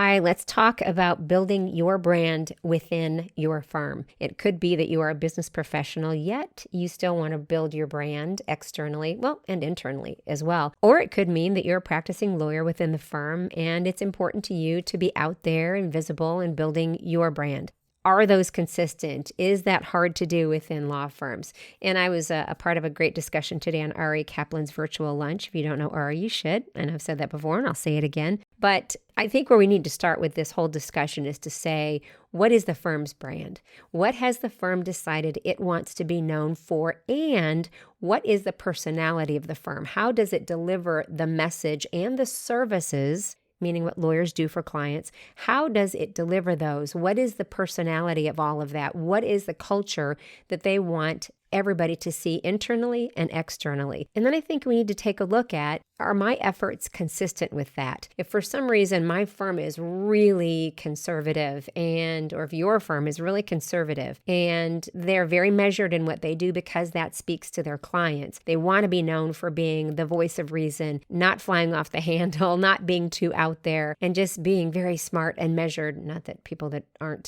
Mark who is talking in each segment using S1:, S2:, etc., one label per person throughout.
S1: Hi, let's talk about building your brand within your firm. It could be that you are a business professional, yet you still want to build your brand externally, well, and internally as well. Or it could mean that you're a practicing lawyer within the firm, and it's important to you to be out there and visible and building your brand. Are those consistent? Is that hard to do within law firms? And I was a part of a great discussion today on Ari Kaplan's virtual lunch. If you don't know Ari, you should. And I've said that before, and I'll say it again. But I think where we need to start with this whole discussion is to say, what is the firm's brand? What has the firm decided it wants to be known for? And what is the personality of the firm? How does it deliver the message and the services, meaning what lawyers do for clients? How does it deliver those? What is the personality of all of that? What is the culture that they want everybody to see internally and externally? And then I think we need to take a look at, are my efforts consistent with that? If for some reason my firm is really conservative or if your firm is really conservative and they're very measured in what they do because that speaks to their clients, they want to be known for being the voice of reason, not flying off the handle, not being too out there, and just being very smart and measured. Not that people that are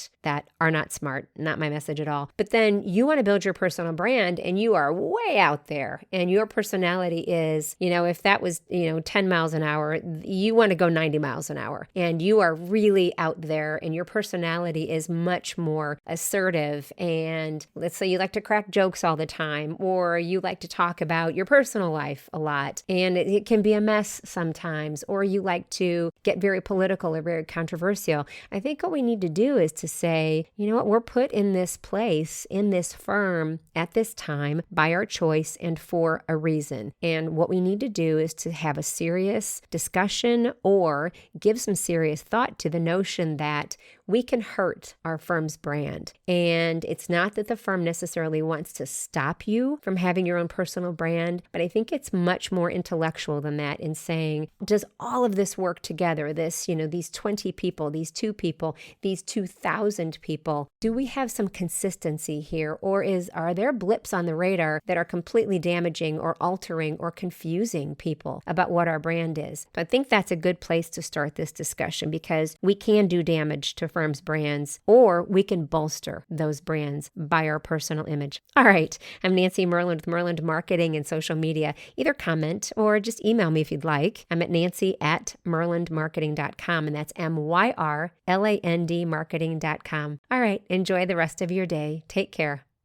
S1: not smart, not my message at all. But then you want to build your personal brand and you are way out there and your personality is, if that was 10 miles an hour, you want to go 90 miles an hour. And you are really out there and your personality is much more assertive. And let's say you like to crack jokes all the time, or you like to talk about your personal life a lot. And it can be a mess sometimes, or you like to get very political or very controversial. I think what we need to do is to say, you know what, we're put in this place, in this firm at this time by our choice and for a reason. And what we need to do is to have a serious discussion or give some serious thought to the notion that we can hurt our firm's brand. And it's not that the firm necessarily wants to stop you from having your own personal brand, but I think it's much more intellectual than that in saying, does all of this work together? These 20 people, these 2 people, these 2,000 people, do we have some consistency here? Or are there blips on the radar that are completely damaging or altering or confusing people about what our brand is? So I think that's a good place to start this discussion, because we can do damage to firms' brands, or we can bolster those brands by our personal image. All right, I'm Nancy Myrland with Myrland Marketing and Social Media. Either comment or just email me if you'd like. I'm at nancy@myrlandmarketing.com, and that's MYRLAND marketing.com. All right, enjoy the rest of your day. Take care.